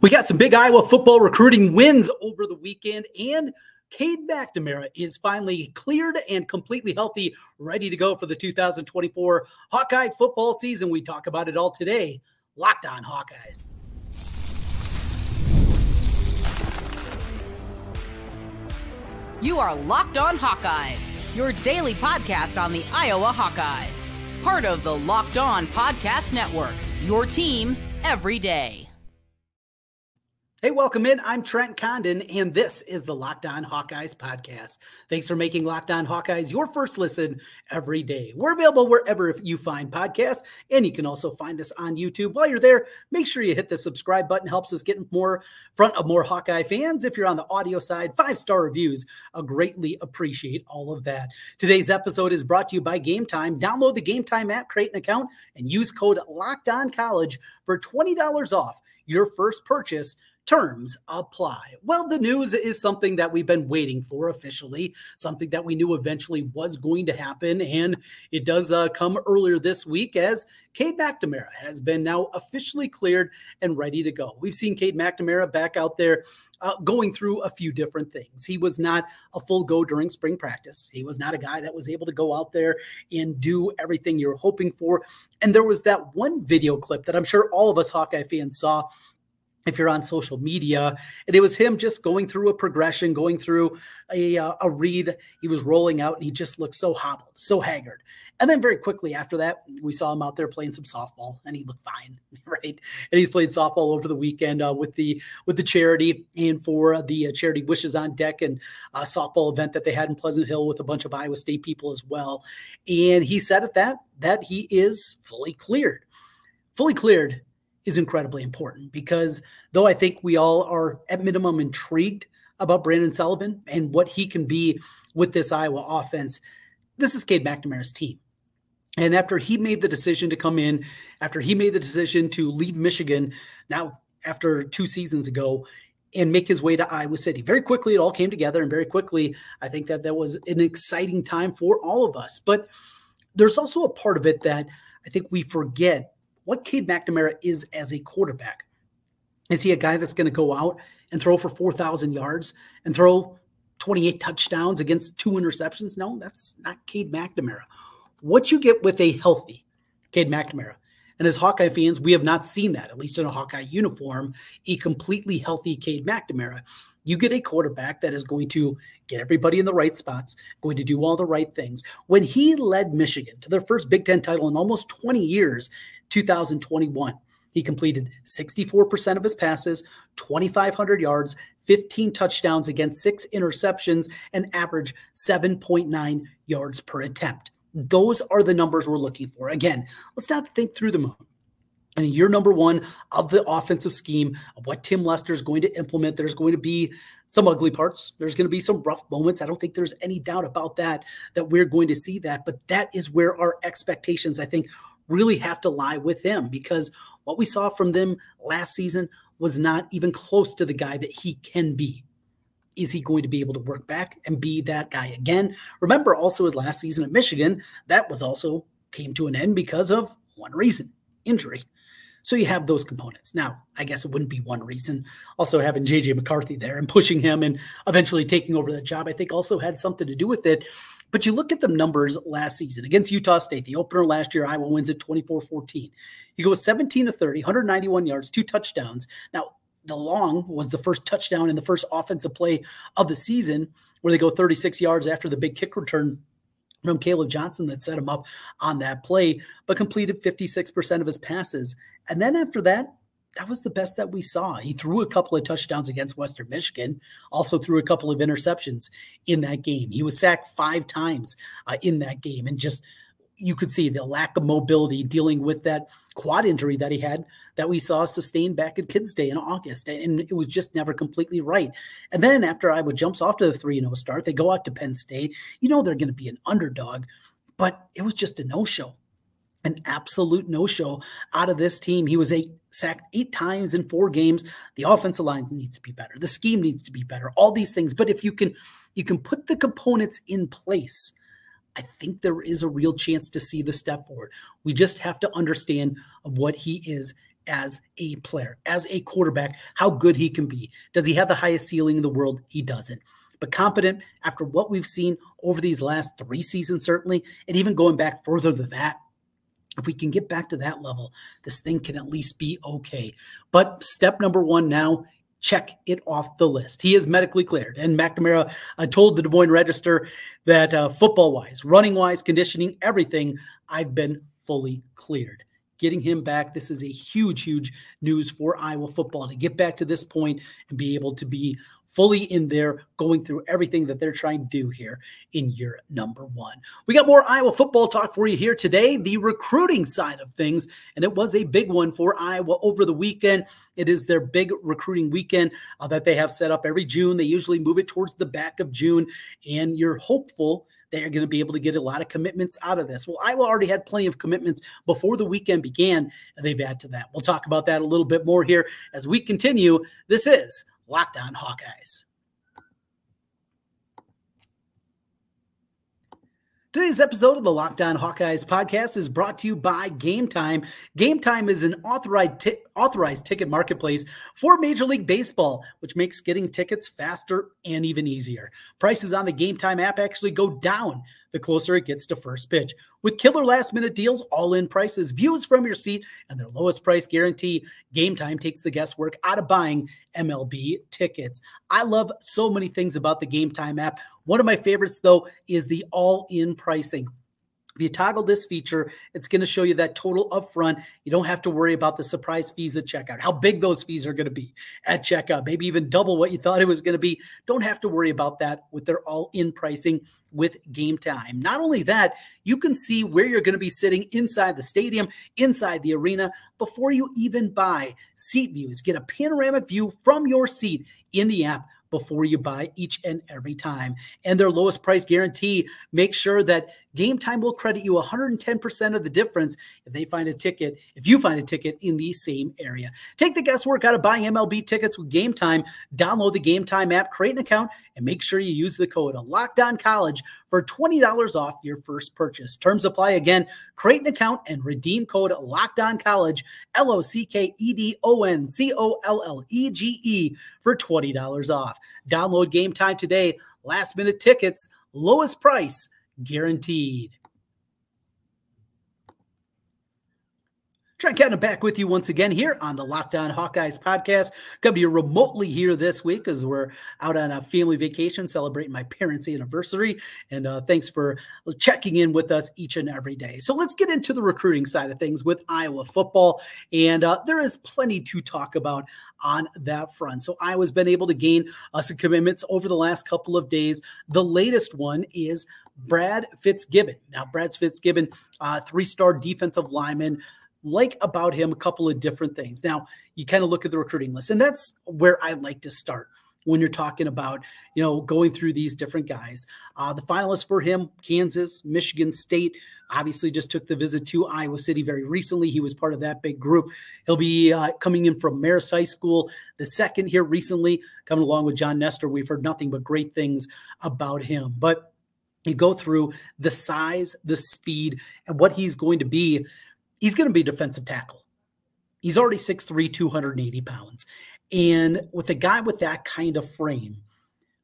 We got some big Iowa football recruiting wins over the weekend, and Cade McNamara is finally cleared and completely healthy, ready to go for the 2024 Hawkeye football season. We talk about it all today. Locked On Hawkeyes. You are Locked On Hawkeyes, your daily podcast on the Iowa Hawkeyes. Part of the Locked On Podcast Network, your team every day. Hey, welcome in. I'm Trent Condon, and this is the Locked On Hawkeyes podcast. Thanks for making Locked On Hawkeyes your first listen every day. We're available wherever you find podcasts, and you can also find us on YouTube. While you're there, make sure you hit the subscribe button. Helps us get in front of more Hawkeye fans. If you're on the audio side, 5-star reviews. I greatly appreciate all of that. Today's episode is brought to you by Gametime. Download the Gametime app, create an account, and use code LOCKEDONCollege for $20 off your first purchase. Terms apply. Well, the news is something that we've been waiting for officially, something that we knew eventually was going to happen, and it does come earlier this week as Cade McNamara has been now officially cleared and ready to go. We've seen Cade McNamara back out there going through a few different things. He was not a full go during spring practice. He was not a guy that was able to go out there and do everything you're hoping for. And there was that one video clip that I'm sure all of us Hawkeye fans saw if you're on social media, and it was him just going through a progression, going through a read. He was rolling out, and he just looked so hobbled, so haggard. And then very quickly after that, we saw him out there playing some softball, and he looked fine, right? And he's played softball over the weekend with the charity and for the charity Wishes on Deck and softball event that they had in Pleasant Hill with a bunch of Iowa State people as well. And he said at that he is fully cleared. Fully cleared is incredibly important because though I think we all are at minimum intrigued about Brandon Sullivan and what he can be with this Iowa offense, this is Cade McNamara's team. And after he made the decision to come in, after he made the decision to leave Michigan, now after 2 seasons ago, and make his way to Iowa City, very quickly it all came together, and very quickly I think that was an exciting time for all of us. But there's also a part of it that I think we forget what Cade McNamara is as a quarterback. Is he a guy that's going to go out and throw for 4,000 yards and throw 28 touchdowns against 2 interceptions? No, that's not Cade McNamara. What you get with a healthy Cade McNamara, and as Hawkeye fans, we have not seen that, at least in a Hawkeye uniform, a completely healthy Cade McNamara. You get a quarterback that is going to get everybody in the right spots, going to do all the right things. When he led Michigan to their first Big Ten title in almost 20 years, 2021, he completed 64% of his passes, 2,500 yards, 15 touchdowns against 6 interceptions, and average 7.9 yards per attempt. Those are the numbers we're looking for. Again, let's not think through the moon. And year number 1 of the offensive scheme of what Tim Lester is going to implement, there's going to be some ugly parts. There's going to be some rough moments. I don't think there's any doubt about that we're going to see that. But that is where our expectations, I think, really have to lie with him, because what we saw from them last season was not even close to the guy that he can be. Is he going to be able to work back and be that guy again? Remember also his last season at Michigan, that was also came to an end because of one reason, injury. So you have those components. Now, I guess it wouldn't be one reason. Also having J.J. McCarthy there and pushing him and eventually taking over that job, I think also had something to do with it. But you look at the numbers last season against Utah State, the opener last year, Iowa wins at 24-14. He goes 17-30, 191 yards, 2 touchdowns. Now, the long was the first touchdown in the first offensive play of the season, where they go 36 yards after the big kick return from Caleb Johnson that set him up on that play, but completed 56% of his passes. And then after that, that was the best that we saw. He threw a couple of touchdowns against Western Michigan, also threw a couple of interceptions in that game. He was sacked 5 times in that game. And just, you could see the lack of mobility dealing with that quad injury that he had that we saw sustained back at Kids Day in August. And it was just never completely right. And then after Iowa jumps off to the 3-0 start, they go out to Penn State. You know they're going to be an underdog, but it was just a no-show. An absolute no-show out of this team. He was sacked 8 times in 4 games. The offensive line needs to be better. The scheme needs to be better. All these things. But if you can put the components in place, I think there is a real chance to see the step forward. We just have to understand what he is as a player, as a quarterback, how good he can be. Does he have the highest ceiling in the world? He doesn't. But competent, after what we've seen over these last 3 seasons, certainly, and even going back further than that, if we can get back to that level, this thing can at least be okay. But step number 1 now, check it off the list. He is medically cleared. And McNamara told the Des Moines Register that football-wise, running-wise, conditioning, everything, I've been fully cleared. Getting him back, this is a huge, huge news for Iowa football to get back to this point and be able to be fully in there, going through everything that they're trying to do here in year number 1. We got more Iowa football talk for you here today, the recruiting side of things, and it was a big one for Iowa over the weekend. It is their big recruiting weekend that they have set up every June. They usually move it towards the back of June, and you're hopeful they are going to be able to get a lot of commitments out of this. Well, Iowa already had plenty of commitments before the weekend began, and they've added to that. We'll talk about that a little bit more here as we continue. This is Locked On Hawkeyes. Today's episode of the Locked On Hawkeyes podcast is brought to you by Gametime. Gametime is an authorized ticket marketplace for Major League Baseball, which makes getting tickets faster and even easier. Prices on the Gametime app actually go down the closer it gets to first pitch. With killer last-minute deals, all-in prices, views from your seat, and their lowest price guarantee, Gametime takes the guesswork out of buying MLB tickets. I love so many things about the Gametime app. One of my favorites, though, is the all-in pricing. If you toggle this feature, it's going to show you that total upfront. You don't have to worry about the surprise fees at checkout, how big those fees are going to be at checkout, maybe even double what you thought it was going to be. Don't have to worry about that with their all-in pricing with Gametime. Not only that, you can see where you're going to be sitting inside the stadium, inside the arena, before you even buy. Seat views, get a panoramic view from your seat in the app before you buy each and every time. And their lowest price guarantee makes sure that Gametime will credit you 110% of the difference if you find a ticket in the same area. Take the guesswork out of buying MLB tickets with Gametime. Download the Gametime app, create an account, and make sure you use the code LOCKEDONCollege for $20 off your first purchase. Terms apply. Again, create an account and redeem code LOCKEDONCollege, LOCKEDONCOLLEGE for $20 off. Download Gametime today. Last minute tickets, lowest price guaranteed. Trent Cannon back with you once again here on the Locked On Hawkeyes podcast. Coming to you remotely here this week as we're out on a family vacation celebrating my parents' anniversary. And thanks for checking in with us each and every day. So let's get into the recruiting side of things with Iowa football. And there is plenty to talk about on that front. So Iowa's been able to gain some commitments over the last couple of days. The latest one is Brad Fitzgibbon. Now, Brad Fitzgibbon, 3-star defensive lineman. Like about him a couple of different things. Now, you kind of look at the recruiting list, and that's where I like to start when you're talking about, going through these different guys. The finalists for him, Kansas, Michigan State, obviously just took the visit to Iowa City very recently. He was part of that big group. He'll be coming in from Marist High School, the second here recently, coming along with John Nestor. We've heard nothing but great things about him. But you go through the size, the speed, and what he's going to be. He's going to be a defensive tackle. He's already 6'3", 280 pounds. And with a guy with that kind of frame,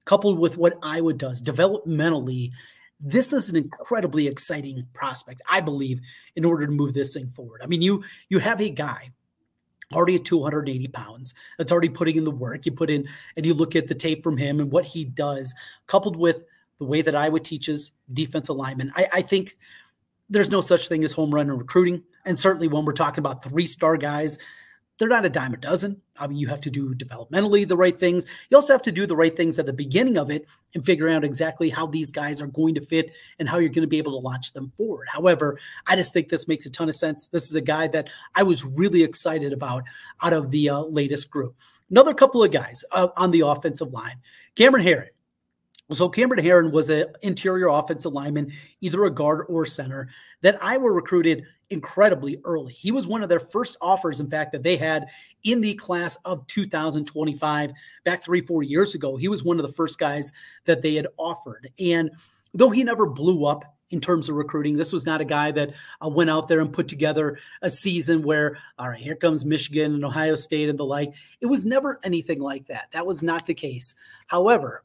coupled with what Iowa does developmentally, this is an incredibly exciting prospect, I believe, in order to move this thing forward. I mean, you have a guy already at 280 pounds that's already putting in the work. You put in and you look at the tape from him and what he does, coupled with the way that Iowa teaches defensive linemen. I think there's no such thing as home run in recruiting. And certainly when we're talking about 3-star guys, they're not a dime a dozen. I mean, you have to do developmentally the right things. You also have to do the right things at the beginning of it and figure out exactly how these guys are going to fit and how you're going to be able to launch them forward. However, I just think this makes a ton of sense. This is a guy that I was really excited about out of the latest group. Another couple of guys on the offensive line. Cameron Herron. So Cameron Herron was an interior offensive lineman, either a guard or center, that Iowa recruited incredibly early. He was one of their first offers, in fact, that they had in the class of 2025, back 3-4 years ago. He was one of the first guys that they had offered. And though he never blew up in terms of recruiting. This was not a guy that went out there and put together a season where, all right, here comes Michigan and Ohio State and the like. It was never anything like that. That was not the case. However,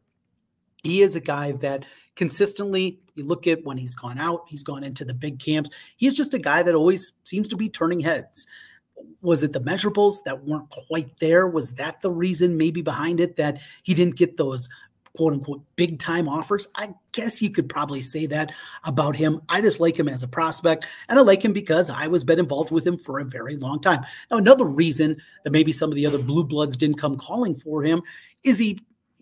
he is a guy that consistently, you look at when he's gone out, he's gone into the big camps. He's just a guy that always seems to be turning heads. Was it the measurables that weren't quite there? Was that the reason maybe behind it, that he didn't get those quote unquote big time offers? I guess you could probably say that about him. I just like him as a prospect, and I like him because I was been involved with him for a very long time. Now, another reason that maybe some of the other blue bloods didn't come calling for him is he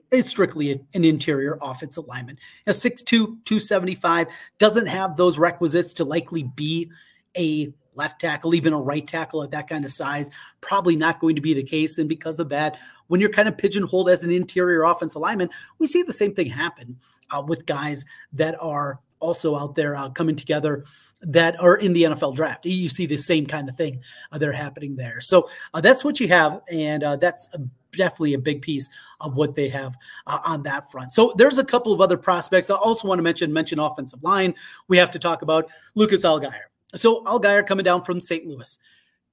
is strictly an interior offensive lineman. 6'2", 275, doesn't have those requisites to likely be a left tackle, even a right tackle at that kind of size. Probably not going to be the case. And because of that, when you're kind of pigeonholed as an interior offensive lineman, we see the same thing happen with guys that are also out there coming together that are in the NFL draft. You see the same kind of thing they're happening there. So that's what you have. And that's definitely a big piece of what they have on that front. So there's a couple of other prospects. I also want to mention offensive line. We have to talk about Lucas Allgaier. So Allgaier coming down from St. Louis.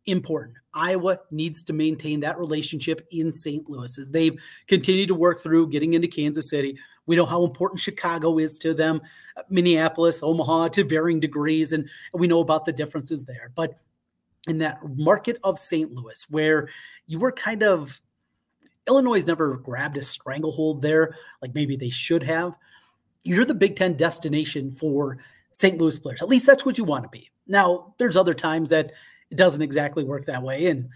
Important. Iowa needs to maintain that relationship in St. Louis as they've continued to work through getting into Kansas City. We know how important Chicago is to them, Minneapolis, Omaha to varying degrees, and we know about the differences there. But in that market of St. Louis, where you were kind of, Illinois never grabbed a stranglehold there like maybe they should have. You're the Big Ten destination for St. Louis players. At least that's what you want to be. Now, there's other times that it doesn't exactly work that way. And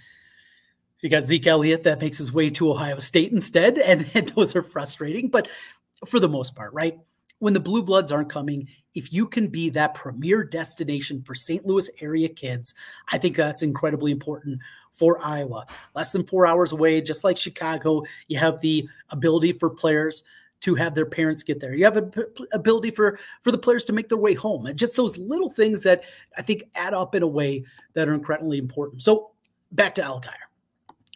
you got Zeke Elliott that makes his way to Ohio State instead. And those are frustrating. But for the most part, right? When the blue bloods aren't coming, if you can be that premier destination for St. Louis area kids, I think that's incredibly important for Iowa. Less than 4 hours away, just like Chicago, you have the ability for players to have their parents get there. You have an ability for the players to make their way home. And just those little things that I think add up in a way that are incredibly important. So back to Allgaier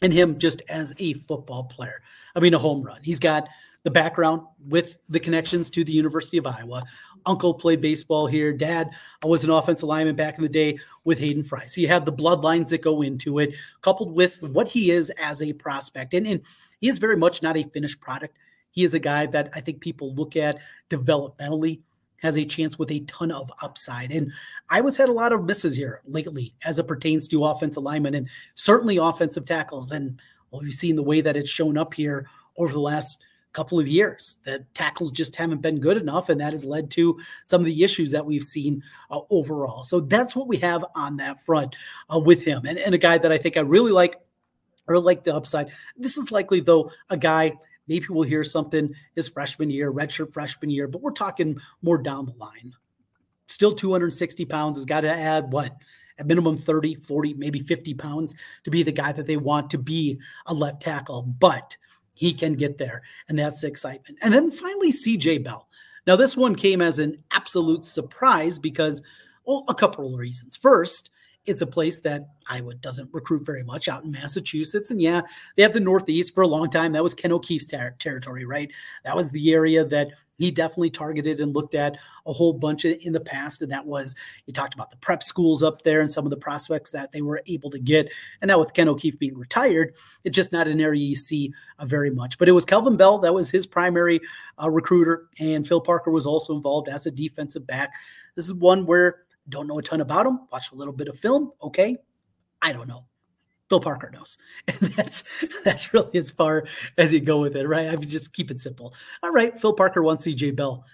and him just as a football player. I mean, a home run. He's got the background with the connections to the University of Iowa. Uncle played baseball here. Dad was an offensive lineman back in the day with Hayden Fry. So you have the bloodlines that go into it, coupled with what he is as a prospect. And he is very much not a finished product. He is a guy that I think people look at developmentally, has a chance with a ton of upside. And Iowa's had a lot of misses here lately as it pertains to offensive linemen and certainly offensive tackles. And we've seen the way that it's shown up here over the last couple of years, that tackles just haven't been good enough. And that has led to some of the issues that we've seen overall. So that's what we have on that front with him. And a guy that I think I really like, or like the upside. This is likely, though, a guy, maybe we'll hear something his freshman year, redshirt freshman year, but we're talking more down the line. Still 260 pounds, has got to add what? At minimum 30, 40, maybe 50 pounds to be the guy that they want to be a left tackle. But he can get there, and that's the excitement. And then finally, CJ Bell. Now, this one came as an absolute surprise because, well, a couple of reasons. First, it's a place that Iowa doesn't recruit very much out in Massachusetts. And yeah, they have the Northeast for a long time. That was Ken O'Keefe's territory, right? That was the area that he definitely targeted and looked at a whole bunch in the past. And that was, you talked about the prep schools up there and some of the prospects that they were able to get. And now with Ken O'Keefe being retired, it's just not an area you see very much. But it was Kelvin Bell. That was his primary recruiter. And Phil Parker was also involved as a defensive back. This is one where don't know a ton about him. Watch a little bit of film. Okay. I don't know. Phil Parker knows. And that's really as far as you go with it, right? I mean, just keep it simple. All right. Phil Parker wants CJ Bell.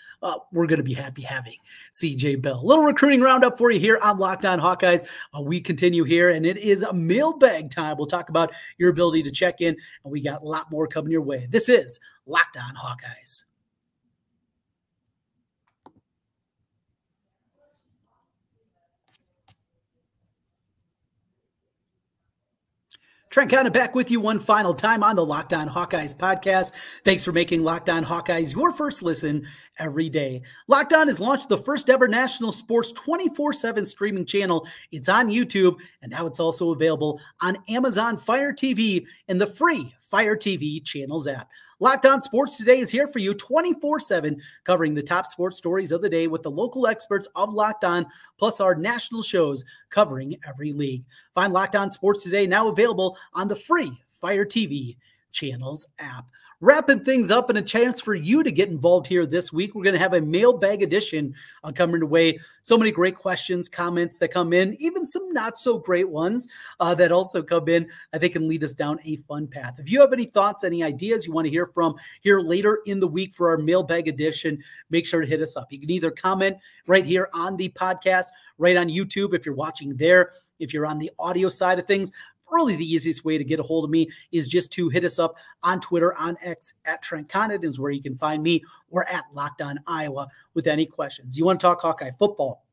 We're going to be happy having CJ Bell. A little recruiting roundup for you here on Locked On Hawkeyes. We continue here, and it is a mailbag time. We'll talk about your ability to check in, and we got a lot more coming your way. This is Locked On Hawkeyes. Trent Condon back with you one final time on the Locked On Hawkeyes podcast. Thanks for making Locked On Hawkeyes your first listen every day. Locked On has launched the first ever national sports 24/7 streaming channel. It's on YouTube, and now it's also available on Amazon Fire TV and the free Fire TV channels app. Locked On Sports Today is here for you 24/7, covering the top sports stories of the day with the local experts of Locked On, plus our national shows covering every league. Find Locked On Sports Today now available on the free Fire TV channels app. Wrapping things up and a chance for you to get involved here this week. We're going to have a mailbag edition coming away. So many great questions, comments that come in, even some not so great ones that also come in. I think can lead us down a fun path. If you have any thoughts, any ideas you want to hear from here later in the week for our mailbag edition, make sure to hit us up. You can either comment right here on the podcast, right on YouTube if you're watching there. If you're on the audio side of things, really the easiest way to get a hold of me is just to hit us up on Twitter, on X, at Trent Condon is where you can find me, or at Locked On Iowa with any questions. You want to talk Hawkeye football,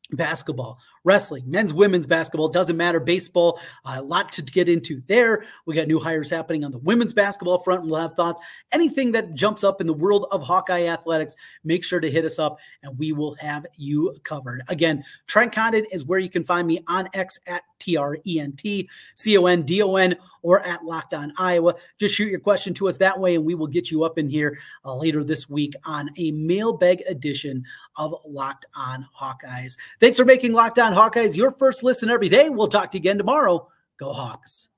basketball, wrestling, men's, women's basketball, doesn't matter, baseball, a lot to get into there. We got new hires happening on the women's basketball front, and we'll have thoughts. Anything that jumps up in the world of Hawkeye athletics, make sure to hit us up and we will have you covered. Again, Trent Condon is where you can find me on X at TRENTCONDON or at Locked On Iowa. Just shoot your question to us that way and we will get you up in here later this week on a mailbag edition of Locked On Hawkeyes. Thanks for making Locked On Hawkeyes your first listen every day. We'll talk to you again tomorrow. Go Hawks.